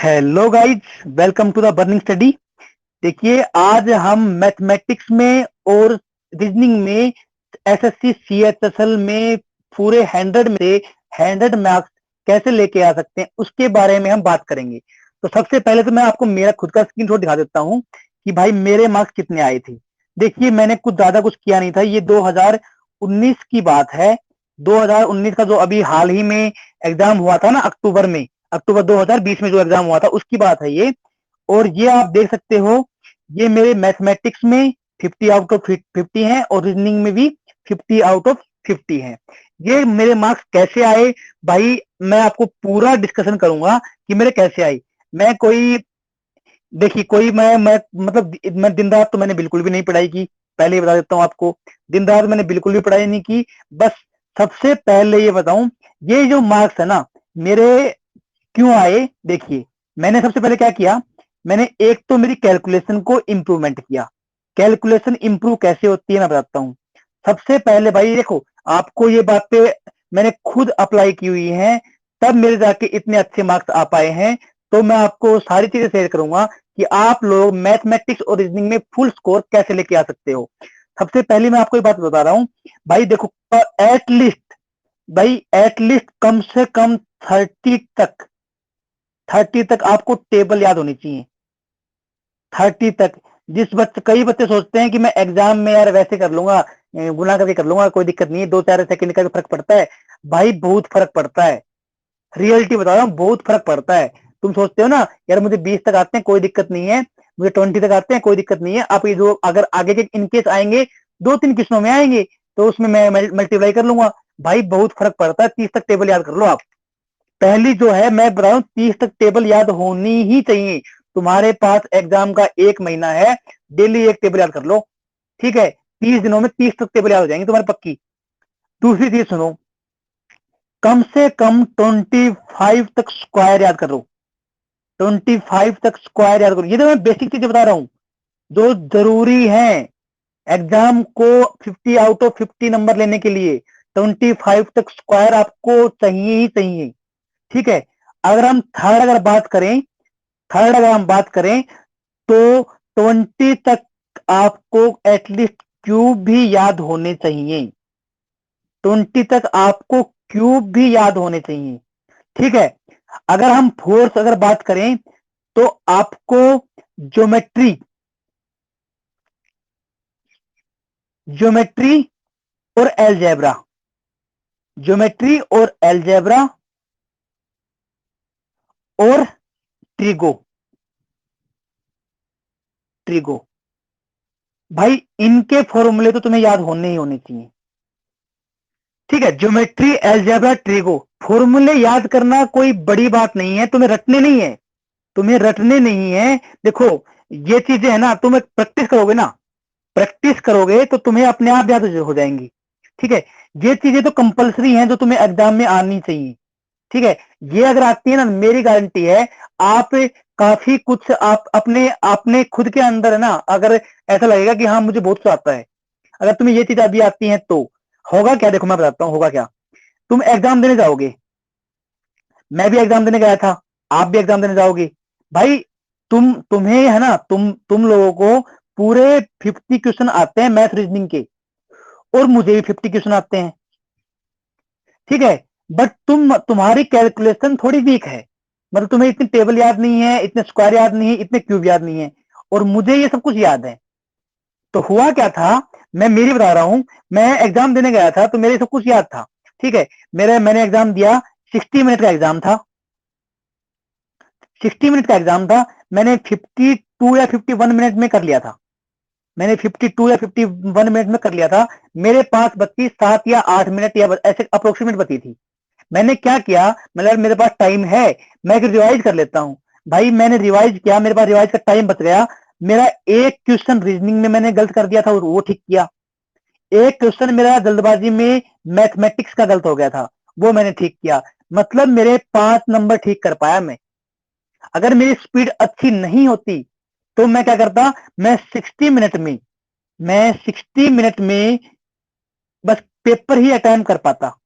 Hello guys, welcome to the burning study. देखिए, आज हम मैथमेटिक्स में और रीजनिंग में एसएससी सीएचएसएल में पूरे 100 में से 100 मार्क्स कैसे लेके आ सकते हैं उसके बारे में हम बात करेंगे। तो सबसे पहले तो मैं आपको मेरा खुद का स्क्रीनशॉट दिखा देता हूं कि भाई मेरे मार्क्स कितने आए थे। देखिए, मैंने कुछ ज्यादा कुछ किया नहीं था। ये 2019 की बात है। 2019 का जो अभी हाल ही में एग्जाम हुआ था ना, अक्टूबर में, अक्टूबर 2020 में जो एग्जाम हुआ था उसकी बात है ये। और ये आप देख सकते हो, ये मेरे मैथमेटिक्स में 50 आउट ऑफ 50 है और रीजनिंग में भी 50 आउट ऑफ 50 है। ये मेरे मार्क्स कैसे आए भाई, मैं आपको पूरा डिस्कशन करूंगा कि मेरे कैसे आए। मैं कोई देखिए कोई मैं मतलब मैं दिन रात तो मैंने बिल्कुल भी नहीं पढ़ाई की। पहले ही बता देता हूँ आपको, दिन रात मैंने बिल्कुल भी पढ़ाई नहीं की। बस सबसे पहले ये बताऊं, ये जो मार्क्स है ना मेरे क्यों आए। देखिए, मैंने सबसे पहले क्या किया, मैंने एक तो मेरी कैलकुलेशन को इंप्रूवमेंट किया। कैलकुलेशन इंप्रूव कैसे होती है मैं बताता हूँ। सबसे पहले भाई देखो, आपको ये बातें मैंने खुद अप्लाई की हुई हैं, तब मेरे जाके इतने अच्छे मार्क्स आ पाए हैं। तो मैं आपको सारी चीजें शेयर करूंगा कि आप लोग मैथमेटिक्स और रीजनिंग में फुल स्कोर कैसे लेके आ सकते हो। सबसे पहले मैं आपको एक बात बता रहा हूँ भाई, देखो, एटलीस्ट भाई एटलीस्ट कम से कम 30 तक 30 तक आपको टेबल याद होनी चाहिए। 30 तक। जिस बच्चे कई बच्चे सोचते हैं कि मैं एग्जाम में यार वैसे कर लूंगा, गुना करके कर लूंगा, कोई दिक्कत नहीं है, 2-4 सेकंड का फर्क पड़ता है। भाई बहुत फर्क पड़ता है। रियलिटी बता रहा हूँ, बहुत फर्क पड़ता है। तुम सोचते हो ना यार मुझे 20 तक आते हैं कोई दिक्कत नहीं है, मुझे 20 तक आते हैं कोई दिक्कत नहीं है। आप ये जो अगर आगे के इनकेस आएंगे, 2-3 किस्मों में आएंगे तो उसमें मैं मल्टीप्लाई कर लूंगा। भाई बहुत फर्क पड़ता है। 30 तक टेबल याद कर लो आप। पहली जो है मैं बता रहा हूँ, 30 तक टेबल याद होनी ही चाहिए। तुम्हारे पास एग्जाम का 1 महीना है, डेली एक टेबल याद कर लो। ठीक है, 30 दिनों में 30 तक टेबल याद हो जाएंगे तुम्हारी पक्की। दूसरी चीज सुनो, कम से कम 25 तक स्क्वायर याद करो। 25 तक स्क्वायर याद करो। ये तो मैं बेसिक चीजें बता रहा हूँ जो जरूरी है एग्जाम को 50 आउट ऑफ 50 नंबर लेने के लिए। 25 तक स्क्वायर आपको चाहिए ही चाहिए। ठीक है। अगर हम थर्ड अगर बात करें थर्ड अगर हम बात करें तो 20 तक आपको एटलीस्ट क्यूब भी याद होने चाहिए। 20 तक आपको क्यूब भी याद होने चाहिए। ठीक है। अगर हम फोर्थ अगर बात करें तो आपको ज्योमेट्री ज्योमेट्री और एलजेब्रा, ज्योमेट्री और एलजेब्रा और ट्रिगो ट्रिगो भाई इनके फॉर्मूले तो तुम्हें याद होने ही होने चाहिए। ठीक है, ज्योमेट्री एलजेब्रा ट्रिगो, फॉर्मूले याद करना कोई बड़ी बात नहीं है, तुम्हें रटने नहीं है। तुम्हें रटने नहीं है। देखो, ये चीजें है ना, तुम प्रैक्टिस करोगे ना, प्रैक्टिस करोगे तो तुम्हें अपने आप याद हो जाएंगी। ठीक है। ये चीजें तो कंपलसरी हैं जो तुम्हें एग्जाम में आनी चाहिए। ठीक है। ये अगर आती है ना, मेरी गारंटी है आप काफी कुछ आप अपने अपने खुद के अंदर है ना, अगर ऐसा लगेगा कि हाँ मुझे बहुत कुछ आता है, अगर तुम्हें ये चीज अभी आती है तो होगा क्या। देखो मैं बताता हूँ होगा क्या। तुम एग्जाम देने जाओगे, मैं भी एग्जाम देने गया था, आप भी एग्जाम देने जाओगे। भाई तुम्हें है ना, तुम लोगों को पूरे 50 क्वेश्चन आते हैं मैथ रीजनिंग के, और मुझे भी 50 क्वेश्चन आते हैं। ठीक है। बट तुम्हारी कैलकुलेशन थोड़ी वीक है, मतलब तुम्हें इतनी टेबल याद नहीं है, इतने स्क्वायर याद नहीं है, इतने क्यूब याद नहीं है, और मुझे ये सब कुछ याद है। तो हुआ क्या था, मैं मेरी बता रहा हूं, मैं एग्जाम देने गया था तो मेरे सब कुछ याद था। ठीक है। मैंने एग्जाम दिया, 60 मिनट का एग्जाम था। 60 मिनट का एग्जाम था। मैंने 52 या 51 मिनट में कर लिया था। मैंने 52 या 51 मिनट में कर लिया था। मेरे पास बत्ती 7 या 8 मिनट या ऐसे अप्रोक्सीमेट बती थी। मैंने क्या किया, मतलब मेरे पास टाइम है, मैं रिवाइज कर लेता हूँ। भाई मैंने रिवाइज किया, मेरे पास रिवाइज का टाइम बच गया। मेरा एक क्वेश्चन रीजनिंग में मैंने गलत कर दिया था और वो ठीक किया। एक क्वेश्चन मेरा जल्दबाजी में मैथमेटिक्स का गलत हो गया था, वो मैंने ठीक किया। मतलब मेरे 5 नंबर ठीक कर पाया मैं। अगर मेरी स्पीड अच्छी नहीं होती तो मैं क्या करता, मैं 60 मिनट में मैं 60 मिनट में बस पेपर ही अटेम्प्ट कर पाता।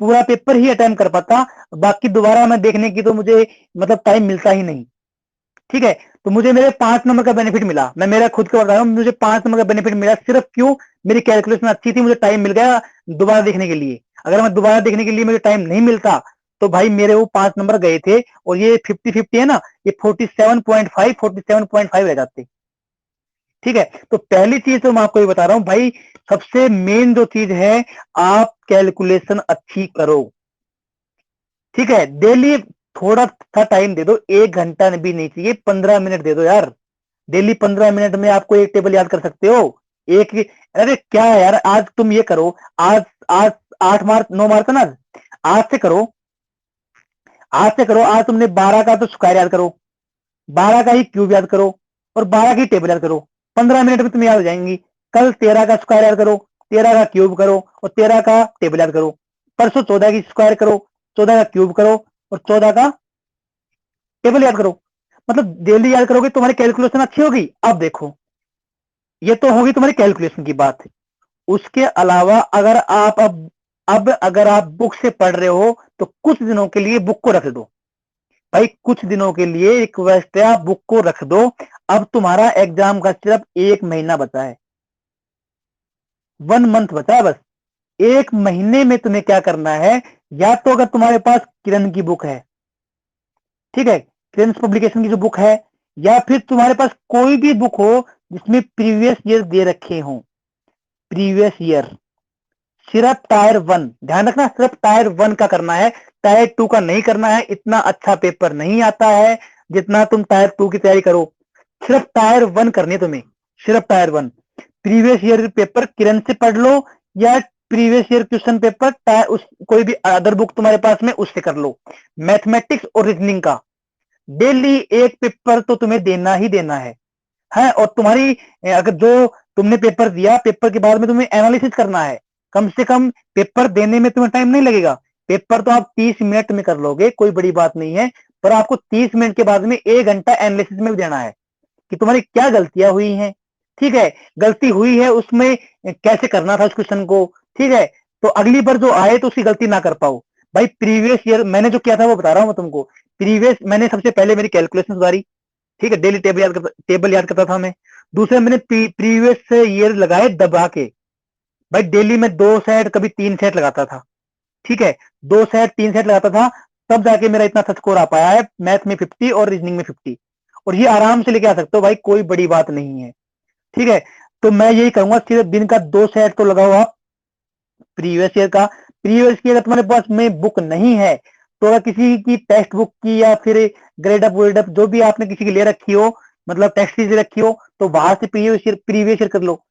पूरा पेपर ही अटेम्प्ट कर पाता, बाकी दोबारा मैं देखने की तो मुझे मतलब टाइम मिलता ही नहीं। ठीक है, तो मुझे मेरे 5 नंबर का बेनिफिट मिला, मैं मेरा खुद को बता रहा हूँ, मुझे 5 नंबर का बेनिफिट मिला सिर्फ क्यों, मेरी कैलकुलेशन अच्छी थी, मुझे टाइम मिल गया दोबारा देखने के लिए। अगर मैं दोबारा देखने के लिए मुझे टाइम नहीं मिलता तो भाई मेरे वो 5 नंबर गए थे, और ये 50-50 है ना, ये 47.5 रह जाते। ठीक है, तो पहली चीज तो मैं आपको ये बता रहा हूं भाई, सबसे मेन जो चीज है, आप कैलकुलेशन अच्छी करो। ठीक है, डेली थोड़ा सा टाइम दे दो, 1 घंटा भी नहीं चाहिए, 15 मिनट दे दो यार। डेली 15 मिनट में आपको एक टेबल याद कर सकते हो। एक, अरे क्या है यार, आज तुम ये करो, आज आज 8 मार्च 9 मार्च है ना, आज से करो, आज से करो, आज तुमने 12 का तो स्क्वायर याद करो, 12 का ही क्यूब याद करो, और 12 की टेबल याद करो, 15 मिनट में तुम्हें याद हो जाएंगी। कल 13 का स्क्वायर याद करो, 13 का क्यूब करो, और 13 का टेबल याद करो। परसों 14 की स्क्वायर करो, 14 का क्यूब करो, और 14 का टेबल याद करो। मतलब डेली याद करोगे तुम्हारी कैलकुलेशन अच्छी होगी। अब देखो, ये तो होगी तुम्हारी कैलकुलेशन की बात। उसके अलावा अगर आप अब अगर आप बुक से पढ़ रहे हो तो कुछ दिनों के लिए बुक को रख दो भाई, कुछ दिनों के लिए रिक्वेस्ट है, आप बुक को रख दो। अब तुम्हारा एग्जाम का सिर्फ 1 महीना बचा है, 1 मंथ बचा है बस। 1 महीने में तुम्हें क्या करना है, या तो अगर तुम्हारे पास किरण की बुक है, ठीक है, किरण पब्लिकेशन की जो बुक है, या फिर तुम्हारे पास कोई भी बुक हो जिसमें प्रीवियस ईयर दे रखे हो, प्रीवियस ईयर, सिर्फ टायर 1, ध्यान रखना, सिर्फ टायर 1 का करना है, टायर 2 का नहीं करना है। इतना अच्छा पेपर नहीं आता है जितना तुम टायर 2 की तैयारी करो। सिर्फ टायर 1 करनी है तुम्हें, सिर्फ टायर 1। प्रीवियस ईयर पेपर किरण से पढ़ लो, या प्रीवियस ईयर क्वेश्चन पेपर उस कोई भी अदर बुक तुम्हारे पास में उससे कर लो। मैथमेटिक्स और रीजनिंग का डेली एक पेपर तो तुम्हें देना ही देना है। और तुम्हारी अगर जो तुमने पेपर दिया, पेपर के बाद में तुम्हें एनालिसिस करना है। कम से कम पेपर देने में तुम्हें टाइम नहीं लगेगा, पेपर तो आप 30 मिनट में कर लोगे, कोई बड़ी बात नहीं है। पर आपको 30 मिनट के बाद में 1 घंटा एनालिसिस में भी देना है कि तुम्हारी क्या गलतियां हुई हैं। ठीक है, गलती हुई है उसमें कैसे करना था उस क्वेश्चन को। ठीक है, तो अगली बार जो आए तो उसकी गलती ना कर पाओ। भाई प्रीवियस ईयर मैंने जो किया था वो बता रहा हूं मैं तुमको। प्रीवियस मैंने सबसे पहले मेरी कैलकुलेशन सुधारी, ठीक है, डेली टेबल याद करता था मैं। दूसरे मैंने प्रीवियस ईयर लगाए दबा के, भाई डेली में 2 सेट कभी 3 सेट लगाता था। ठीक है, 2 सेट 3 सेट लगाता था, तब जाके मेरा इतना अच्छा स्कोर आ पाया है, मैथ में 50 और रीजनिंग में 50। और ये आराम से लेके आ सकते हो भाई, कोई बड़ी बात नहीं है। ठीक है, तो मैं यही कहूंगा, सिर्फ दिन का 2 सेट तो लगाओ आप प्रीवियस ईयर का। प्रीवियस ईयर का तुम्हारे पास में बुक नहीं है तो अगर किसी की टेक्स्ट बुक की या फिर ग्रेड अप वर्ड अप जो भी आपने किसी की ले रखी हो, मतलब टेक्स्ट सीरीज रखी हो, तो वहां से प्रीवियस ईयर कर लो।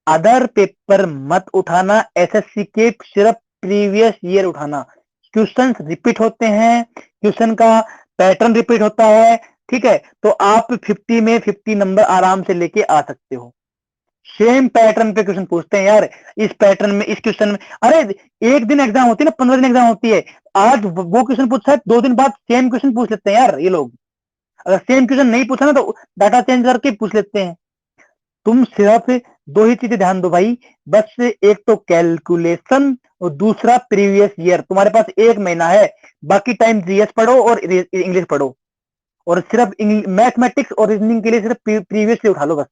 अदर पेपर मत उठाना, एसएससी के सिर्फ प्रीवियस ईयर उठाना। क्वेश्चंस रिपीट होते हैं, क्वेश्चन का पैटर्न रिपीट होता है। ठीक है, तो आप 50 में 50 नंबर आराम से लेके आ सकते हो। सेम पैटर्न पे क्वेश्चन पूछते हैं यार, इस पैटर्न में, इस क्वेश्चन में। अरे एक दिन एग्जाम होती है ना, 15 दिन एग्जाम होती है, आज वो क्वेश्चन पूछा है, 2 दिन बाद सेम क्वेश्चन पूछ लेते हैं यार ये लोग। अगर सेम क्वेश्चन नहीं पूछा ना तो डाटा चेंज करके पूछ लेते हैं। तुम सिर्फ 2 ही चीजें ध्यान दो भाई, बस एक तो कैलकुलेशन और दूसरा प्रीवियस ईयर। तुम्हारे पास 1 महीना है, बाकी टाइम जीएस पढ़ो और इंग्लिश पढ़ो, और सिर्फ मैथमेटिक्स और रीजनिंग के लिए सिर्फ प्रीवियस ईयर उठा लो बस।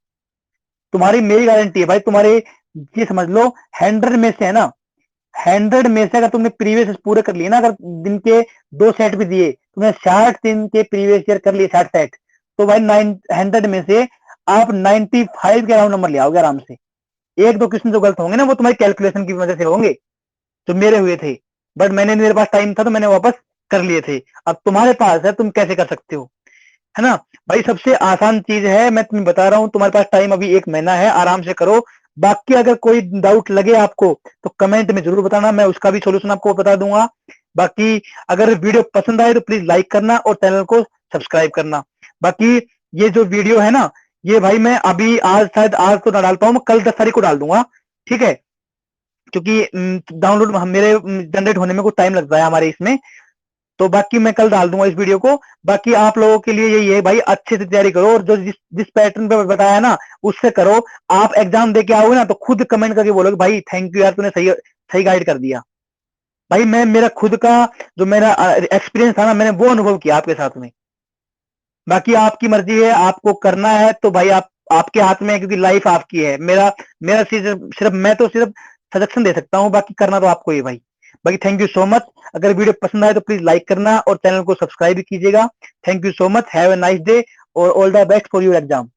तुम्हारी मेरी गारंटी है भाई, तुम्हारे ये समझ लो 100 में से है ना, 100 में से अगर तुमने प्रीवियस पूरे कर लिए ना, अगर दिन के 2 सेट भी दिए, तुमने 60 दिन के प्रीवियस ईयर कर लिए 60 सेट, तो भाई 100 में से आप 95 के अराउंड नंबर ले आओगे आराम से। एक दो क्वेश्चन जो गलत होंगे ना वो तुम्हारी कैलकुलेशन की वजह से होंगे, जो मेरे हुए थे, बट मेरे पास टाइम था तो मैंने वापस कर लिए थे। अब तुम्हारे पास है, तुम कैसे कर सकते हो, है ना। भाई सबसे आसान चीज है, मैं तुम्हें बता रहा हूं, तुम्हारे पास टाइम अभी 1 महीना है, आराम से करो। बाकी अगर कोई डाउट लगे आपको तो कमेंट में जरूर बताना, मैं उसका भी सोल्यूशन आपको बता दूंगा। बाकी अगर वीडियो पसंद आए तो प्लीज लाइक करना और चैनल को सब्सक्राइब करना। बाकी ये जो वीडियो है ना, ये भाई मैं अभी आज शायद आज तो ना डाल पाऊं, मैं कल 10 तारीख को डाल दूंगा। ठीक है, क्योंकि डाउनलोड मेरे जनरेट होने में कुछ टाइम लगता है हमारे इसमें, तो बाकी मैं कल डाल दूंगा इस वीडियो को। बाकी आप लोगों के लिए यही है भाई, अच्छे से तैयारी करो, और जो जिस जिस पैटर्न पे बताया ना उससे करो। आप एग्जाम दे के आओगे ना तो खुद कमेंट करके बोलोगे भाई थैंक यू यार, तूने सही सही गाइड कर दिया। भाई मैं मेरा खुद का जो मेरा एक्सपीरियंस था ना, मैंने वो अनुभव किया आपके साथ में। बाकी आपकी मर्जी है, आपको करना है तो भाई आप, आपके हाथ में है, क्योंकि लाइफ आपकी है। मेरा मेरा सिर्फ सिर्फ मैं तो सिर्फ सजेशन दे सकता हूँ, बाकी करना तो आपको ही है भाई। बाकी थैंक यू सो मच। अगर वीडियो पसंद आए तो प्लीज लाइक करना और चैनल को सब्सक्राइब भी कीजिएगा। Thank you so much, have a nice day और all the best for your exam.